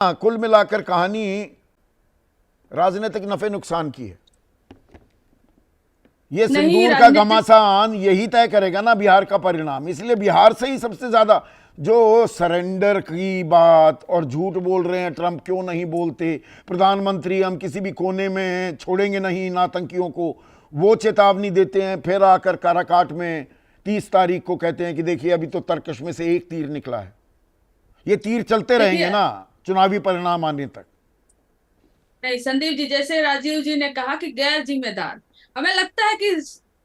कुल मिलाकर कहानी राजनीतिक नफे नुकसान की है। ये नहीं, सिंदूर का घमासान यही तय करेगा ना बिहार का परिणाम। इसलिए बिहार से ही सबसे ज्यादा जो सरेंडर की बात और झूठ बोल रहे हैं, ट्रंप क्यों नहीं बोलते, प्रधानमंत्री हम किसी भी कोने में छोड़ेंगे नहीं इन आतंकियों को, वो चेतावनी देते हैं, फिर आकर काराकाट में 30 तारीख को कहते हैं कि देखिए अभी तो तरकश में से एक तीर निकला है। ये तीर चलते रहेंगे ना चुनावी परिणाम आने तक। नहीं संदीप जी, जैसे राजीव जी ने कहा कि गैर जिम्मेदार, हमें लगता है कि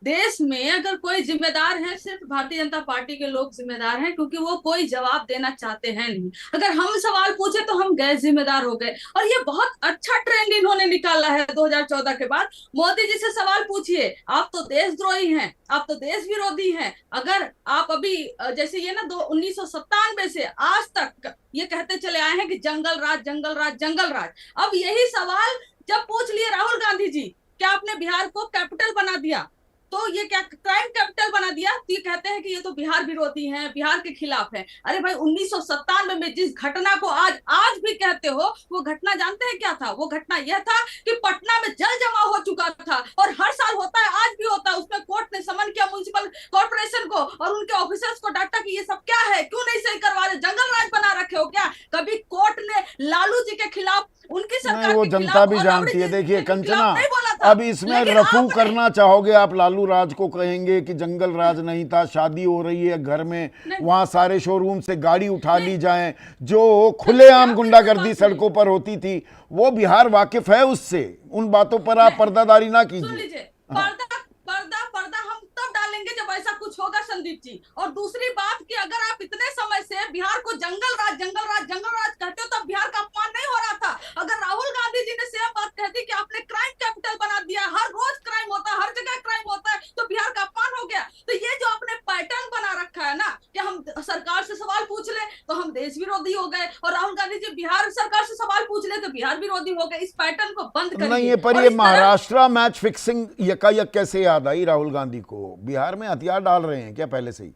देश में अगर कोई जिम्मेदार है सिर्फ भारतीय जनता पार्टी के लोग जिम्मेदार हैं, क्योंकि वो कोई जवाब देना चाहते हैं नहीं। अगर हम सवाल पूछे तो हम गैर जिम्मेदार हो गए, और ये बहुत अच्छा ट्रेंड इन्होंने निकाला है 2014 के बाद। मोदी जी से सवाल पूछिए, आप तो देशद्रोही हैं, आप तो देश विरोधी हैं। अगर आप अभी जैसे ये ना 1997 से आज तक ये कहते चले आए हैं कि जंगल राज जंगल राज जंगल राज। अब यही सवाल जब पूछ लिए राहुल गांधी जी, क्या आपने बिहार को कैपिटल बना दिया, तो ये क्या क्राइम कैपिटल बना दिया, तो ये कहते हैं कि ये तो बिहार विरोधी हैं, बिहार के खिलाफ है। अरे भाई 1997 में जिस घटना को आज आज भी कहते हो, वो घटना जानते हैं क्या था? वो घटना यह था कि पटना में जल जमाव हो चुका था, और हर साल होता है, आज भी होता है। उसमें कोर्ट ने समन किया म्युनिसिपल कॉर्पोरेशन को और उनके ऑफिसर्स को, डाटा कि ये सब क्या है, क्यों नहीं सही करवा रहे, जंगल राज बना रखे हो क्या? कभी कोर्ट ने लालू जी के खिलाफ, उनकी सरकार नहीं, वो के जनता खिलाफ भी और जानती है। देखिए कंचना, नहीं बोला था। अब इसमें रफू करना चाहोगे आप, लालू राज को कहेंगे कि जंगल राज नहीं था, शादी हो रही है घर में, वहां सारे शोरूम से गाड़ी उठा ली जाए, जो खुलेआम गुंडागर्दी सड़कों पर होती थी, वो बिहार वाकिफ है उससे। उन बातों पर आप पर्दादारी ना कीजिए। सुन लीजिए, पर्दा पर्दा पर्दा हम तब डालेंगे जब ऐसा कुछ होगा संदीप जी। और दूसरी बात कि अगर आप इतने समय से बिहार को जंगल राज जंगल राज जंगल राज कहते हो, तब बिहार का अपमान नहीं हो रहा था। अगर राहुल गांधी जी ने सेम बात कह दी कि आपने क्राइम कैपिटल बना दिया, हर रोज क्राइम होता है, हर जगह क्राइम होता है, तो बिहार का अपमान हो गया। तो ये जो आपने पैटर्न बना रखा है ना कि हम सरकार से सवाल पूछ ले तो हम देश विरोधी हो गए, और राहुल गांधी जी बिहार सरकार से सवाल पूछ ले तो बिहार विरोधी हो गए, इस पैटर्न को बंद करिए। नहीं है, पर ये महाराष्ट्र मैच फिक्सिंग यकायक कैसे याद आई राहुल गांधी को? बिहार में हथियार डाल रहे हैं क्या पहले से ही?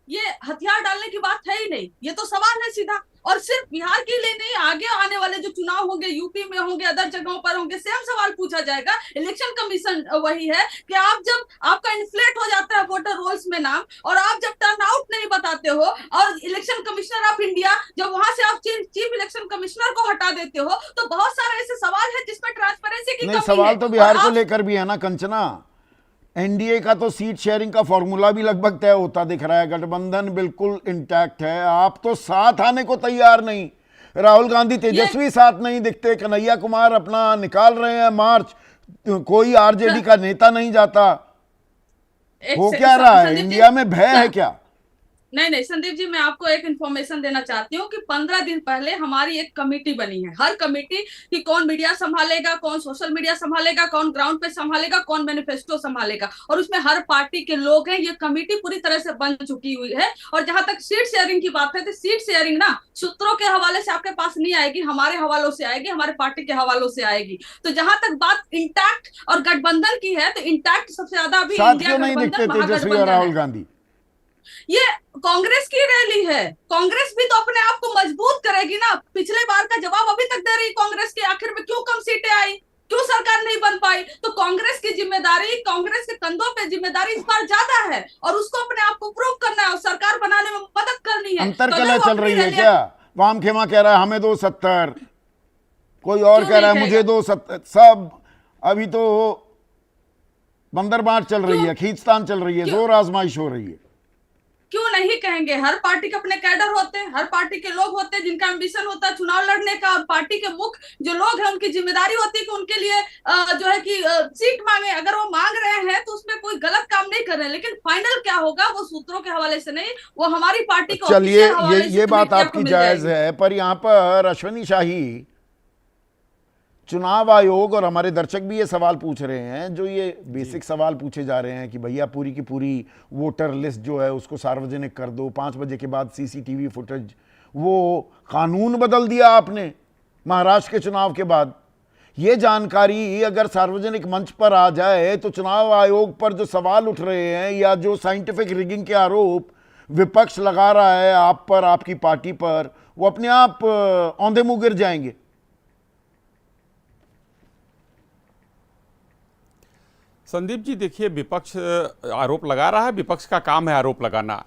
ये हथियार डालने की बात है ही नहीं, ये तो सवाल है सीधा। और सिर्फ बिहार के लिए नहीं, आगे आने वाले जो चुनाव होंगे, यूपी में होंगे, अदर जगहों पर होंगे, सेम सवाल पूछा जाएगा। इलेक्शन कमीशन वही है कि आप जब आपका इन्फ्लेट हो जाता है वोटर रोल्स में नाम, और आप जब टर्न आउट नहीं बताते हो, और इलेक्शन कमिश्नर ऑफ इंडिया जब वहां से आप चीफ इलेक्शन कमिश्नर को हटा देते हो, तो बहुत सारे ऐसे सवाल है जिसमें ट्रांसपेरेंसी की कमी है। सवाल तो बिहार को लेकर भी है ना कंचना। एनडीए का तो सीट शेयरिंग का फॉर्मूला भी लगभग तय होता दिख रहा है, गठबंधन बिल्कुल इंटैक्ट है, आप तो साथ आने को तैयार नहीं। राहुल गांधी तेजस्वी साथ नहीं दिखते, कन्हैया कुमार अपना निकाल रहे हैं मार्च, कोई आरजेडी का नेता नहीं जाता। हो क्या रहा है? इंडिया में भय है क्या? नहीं नहीं संदीप जी, मैं आपको एक इन्फॉर्मेशन देना चाहती हूँ कि 15 दिन पहले हमारी एक कमेटी बनी है, हर कमेटी कि कौन मीडिया संभालेगा, कौन सोशल मीडिया संभालेगा, कौन ग्राउंड पे संभालेगा, कौन मैनिफेस्टो संभालेगा, और उसमें हर पार्टी के लोग हैं। ये कमेटी पूरी तरह से बन चुकी हुई है। और जहां तक सीट शेयरिंग की बात है, तो सीट शेयरिंग ना सूत्रों के हवाले से आपके पास नहीं आएगी, हमारे हवालों से आएगी, हमारे पार्टी के हवालों से आएगी। तो जहां तक बात इंटैक्ट और गठबंधन की है, तो इंटैक्ट सबसे ज्यादा अभी इंडिया गठबंधन, राहुल गांधी। ये कांग्रेस की रैली है, कांग्रेस भी तो अपने आप को मजबूत करेगी ना। पिछले बार का जवाब अभी तक दे रही कांग्रेस के, आखिर में क्यों कम सीटें आई, क्यों सरकार नहीं बन पाई? तो कांग्रेस की जिम्मेदारी, कांग्रेस के कंधों पे जिम्मेदारी इस बार ज्यादा है, और उसको अपने आप को प्रूव करना है और सरकार बनाने में मदद करनी है। अंतर कलह चल रही है क्या? वाम खेमा कह रहा है हमें दो 70, कोई और कह रहा है मुझे दो 70, सब अभी तो बंदरबांट चल रही है, खींचतान चल रही है, जोर आजमाइश हो रही है। क्यों नहीं कहेंगे? हर पार्टी के अपने कैडर होते हैं, हर पार्टी के लोग होते हैं जिनका एम्बिशन होता है चुनाव लड़ने का, और पार्टी के मुख्य जो लोग हैं उनकी जिम्मेदारी होती है कि उनके लिए जो है कि सीट मांगे। अगर वो मांग रहे हैं तो उसमें कोई गलत काम नहीं कर रहे हैं, लेकिन फाइनल क्या होगा वो सूत्रों के हवाले से नहीं, वो हमारी पार्टी को। चलिए, ये बात आपकी जायज है, पर यहाँ पर अश्विनी शाही, चुनाव आयोग और हमारे दर्शक भी ये सवाल पूछ रहे हैं, जो ये बेसिक सवाल पूछे जा रहे हैं कि भैया पूरी की पूरी वोटर लिस्ट जो है उसको सार्वजनिक कर दो, 5 बजे के बाद सीसीटीवी फुटेज, वो कानून बदल दिया आपने महाराष्ट्र के चुनाव के बाद। ये जानकारी अगर सार्वजनिक मंच पर आ जाए तो चुनाव आयोग पर जो सवाल उठ रहे हैं या जो साइंटिफिक रिगिंग के आरोप विपक्ष लगा रहा है आप पर, आपकी पार्टी पर, वो अपने आप औंधे मुंह गिर जाएंगे। संदीप जी देखिए, विपक्ष आरोप लगा रहा है, विपक्ष का काम है आरोप लगाना,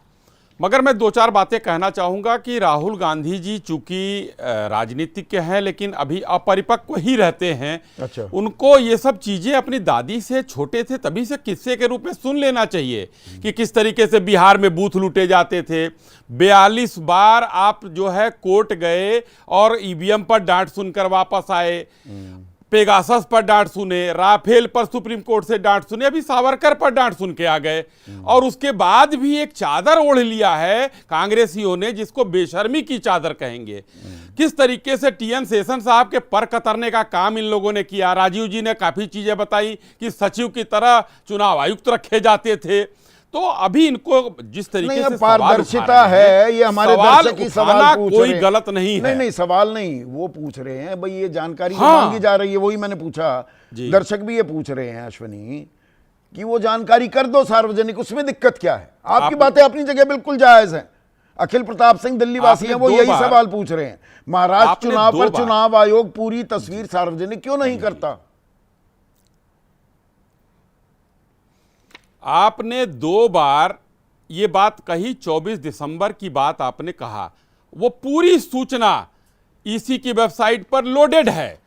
मगर मैं दो चार बातें कहना चाहूँगा कि राहुल गांधी जी चूंकि राजनीतिज्ञ हैं लेकिन अभी अपरिपक्व ही रहते हैं। अच्छा। उनको ये सब चीज़ें अपनी दादी से, छोटे थे तभी से किस्से के रूप में सुन लेना चाहिए कि किस तरीके से बिहार में बूथ लूटे जाते थे। 42 बार आप जो है कोर्ट गए और ईवीएम पर डांट सुनकर वापस आए, पेगासस पर डांट सुने, राफेल पर सुप्रीम कोर्ट से डांट सुने, अभी सावरकर पर डांट सुन के आ गए, और उसके बाद भी एक चादर ओढ़ लिया है कांग्रेसियों ने जिसको बेशर्मी की चादर कहेंगे। किस तरीके से टीएन शेषन साहब के पर कतरने का काम इन लोगों ने किया। राजीव जी ने काफी चीजें बताई कि सचिव की तरह चुनाव आयुक्त रखे जाते थे। तो अभी इनको जिस तरीके से पारदर्शिता है, ये हमारे दर्शक की सवाल पूछ कोई रहे हैं। गलत नहीं है। नहीं सवाल नहीं, वो पूछ रहे हैं भाई ये जानकारी जो हाँ। मांगी जा रही है वही मैंने पूछा। दर्शक भी ये पूछ रहे हैं अश्विनी कि वो जानकारी कर दो सार्वजनिक, उसमें दिक्कत क्या है। आपकी बातें अपनी जगह बिल्कुल जायज हैं। अखिल प्रताप सिंह दिल्ली वासी हैं, वो यही सवाल पूछ रहे हैं, महाराष्ट्र चुनाव पर चुनाव आयोग पूरी तस्वीर सार्वजनिक क्यों नहीं करता। आपने 2 बार ये बात कही, 24 दिसंबर की बात आपने कहा, वो पूरी सूचना ईसी की वेबसाइट पर लोडेड है।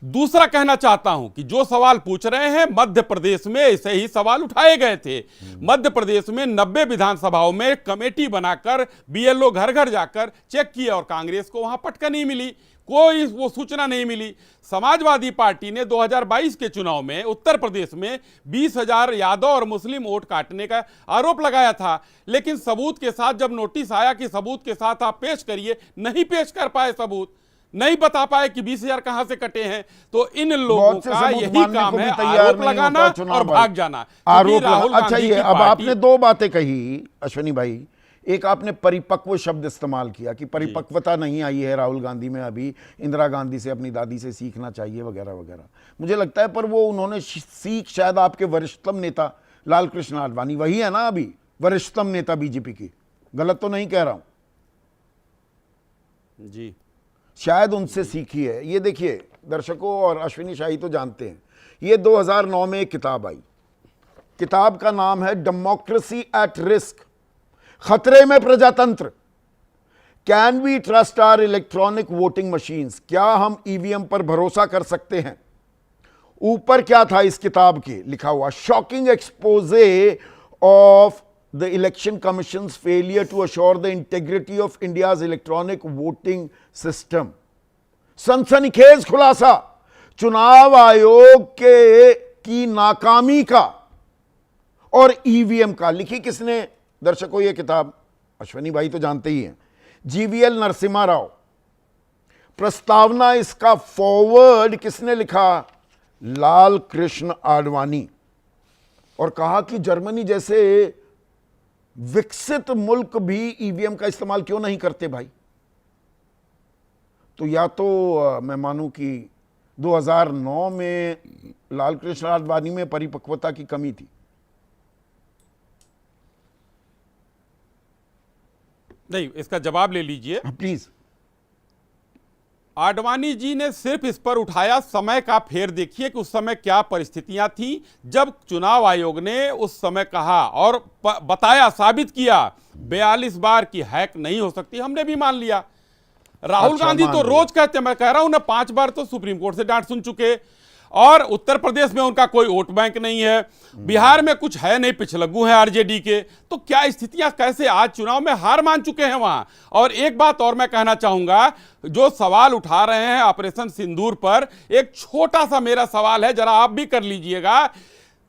दूसरा कहना चाहता हूं कि जो सवाल पूछ रहे हैं, मध्य प्रदेश में ऐसे ही सवाल उठाए गए थे। मध्य प्रदेश में 90 विधानसभाओं में कमेटी बनाकर बीएलओ घर घर जाकर चेक किया और कांग्रेस को वहां पटका नहीं मिली, कोई वो सूचना नहीं मिली। समाजवादी पार्टी ने 2022 के चुनाव में उत्तर प्रदेश में 20,000 यादव और मुस्लिम वोट काटने का आरोप लगाया था, लेकिन सबूत के साथ जब नोटिस आया कि सबूत के साथ आप पेश करिए, नहीं पेश कर पाए सबूत, नहीं बता पाए कि 20,000 कहां से कटे हैं। तो इन लोगों का यही काम है, आरोप लगाना और भाग जाना। आरोप अच्छा, ये अब आपने 2 बातें कही अश्विनी भाई। एक आपने परिपक्व शब्द इस्तेमाल किया कि परिपक्वता नहीं आई है राहुल गांधी में, अभी इंदिरा गांधी से, अपनी दादी से सीखना चाहिए वगैरह वगैरह। मुझे लगता है पर वो उन्होंने सीख शायद आपके वरिष्ठतम नेता लाल कृष्ण आडवाणी, वही है ना अभी वरिष्ठतम नेता बीजेपी की, गलत तो नहीं कह रहा हूं जी, शायद उनसे सीखी है। ये देखिए दर्शकों और अश्विनी शाही तो जानते हैं, ये 2009 में एक किताब आई, किताब का नाम है डेमोक्रेसी एट रिस्क, खतरे में प्रजातंत्र, can we trust our electronic voting machines, क्या हम ईवीएम पर भरोसा कर सकते हैं। ऊपर क्या था इस किताब के लिखा हुआ, shocking exposé of the election commission's failure to assure the integrity of India's electronic voting system. सनसनीखेज खुलासा चुनाव आयोग के की नाकामी का और ईवीएम का। लिखी किसने दर्शकों ये किताब, अश्विनी भाई तो जानते ही हैं, जीवीएल नरसिम्हा राव। प्रस्तावना इसका फॉरवर्ड किसने लिखा, लाल कृष्ण आडवाणी। और कहा कि जर्मनी जैसे विकसित मुल्क भी ईवीएम का इस्तेमाल क्यों नहीं करते भाई। तो या तो मैं मानूं कि 2009 में लाल कृष्ण आडवाणी में परिपक्वता की कमी थी। नहीं, इसका जवाब ले लीजिए प्लीज। आडवाणी जी ने सिर्फ इस पर उठाया समय का फेर देखिए कि उस समय क्या परिस्थितियां थी जब चुनाव आयोग ने उस समय कहा और बताया, साबित किया 42 बार की हैक नहीं हो सकती, हमने भी मान लिया। राहुल गांधी तो रोज कहते हैं, मैं कह रहा हूं ना, 5 बार तो सुप्रीम कोर्ट से डांट सुन चुके, और उत्तर प्रदेश में उनका कोई वोट बैंक नहीं है, बिहार में कुछ है नहीं, पिछलग्गू है आरजेडी के। तो क्या स्थितियां, कैसे आज चुनाव में हार मान चुके हैं वहां। और एक बात और मैं कहना चाहूंगा, जो सवाल उठा रहे हैं ऑपरेशन सिंदूर पर, एक छोटा सा मेरा सवाल है, जरा आप भी कर लीजिएगा।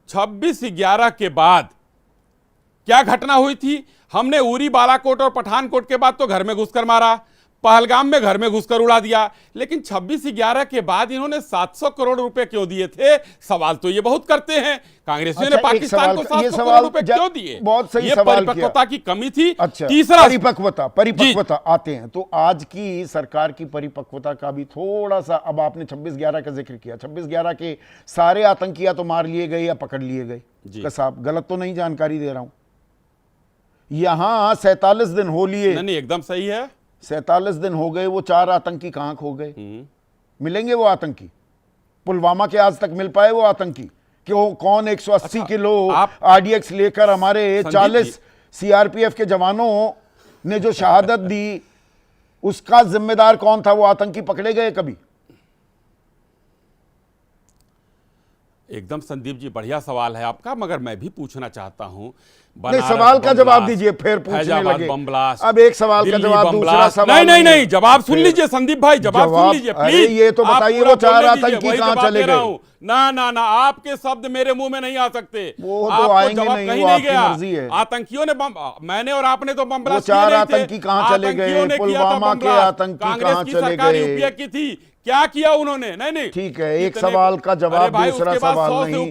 26/11 के बाद क्या घटना हुई थी। हमने उरी, बालाकोट और पठानकोट के बाद तो घर में घुसकर मारा, पहलगाम में घर में घुसकर उड़ा दिया, लेकिन 26/11 के बाद इन्होंने 700 करोड़ रुपए क्यों दिए थे। सवाल तो ये बहुत करते हैं, कांग्रेसियों ने पाकिस्तान को 700 करोड़ रुपए क्यों दिए। बहुत सही ये सवाल परिपक्वता की कमी थी। अच्छा, तीसरा परिपक्वता आते हैं तो आज की सरकार की परिपक्वता का भी थोड़ा सा, अब आपने 26/11 का जिक्र किया, 26/11 के सारे आतंकिया तो मार लिए गए या पकड़ लिए गए। साहब गलत तो नहीं जानकारी दे रहा हूं, यहाँ 47 दिन हो लिए, नहीं एकदम सही है। 47 दिन हो गए, वो 4 आतंकी कहाँ खो गए? मिलेंगे वो आतंकी? पुलवामा के आज तक मिल पाए वो आतंकी? कि वो कौन 180 किलो आरडीएक्स लेकर हमारे 40 सीआरपीएफ के जवानों ने जो शहादत दी, उसका जिम्मेदार कौन था? वो आतंकी पकड़े गए कभी? एकदम संदीप जी बढ़िया सवाल है आपका, मगर मैं भी पूछना चाहता हूं। नहीं, सवाल का जवाब दीजिए, फिर पूछने लगे। बम ब्लास्ट, अब एक सवाल का जवाब, दूसरा सवाल नहीं, जवाब सुन लीजिए संदीप भाई, जवाब सुन लीजिए प्लीज। ये तो बताइए वो 4 आतंकी कहां चले गए? ना आपके शब्द मेरे मुंह में नहीं आ सकते। वो तो आएंगे नहीं, कहीं वो नहीं आपकी गया। मर्जी है। आतंकियों ने मैंने और आपने तो बम ब्लास्ट 4 आतंकी कहां चले गए? पुलवामा के आतंकी कहां चले गए? यूपीए की थी, क्या किया उन्होंने? नहीं ठीक है, एक सवाल का जवाब, दूसरा सवाल नहीं।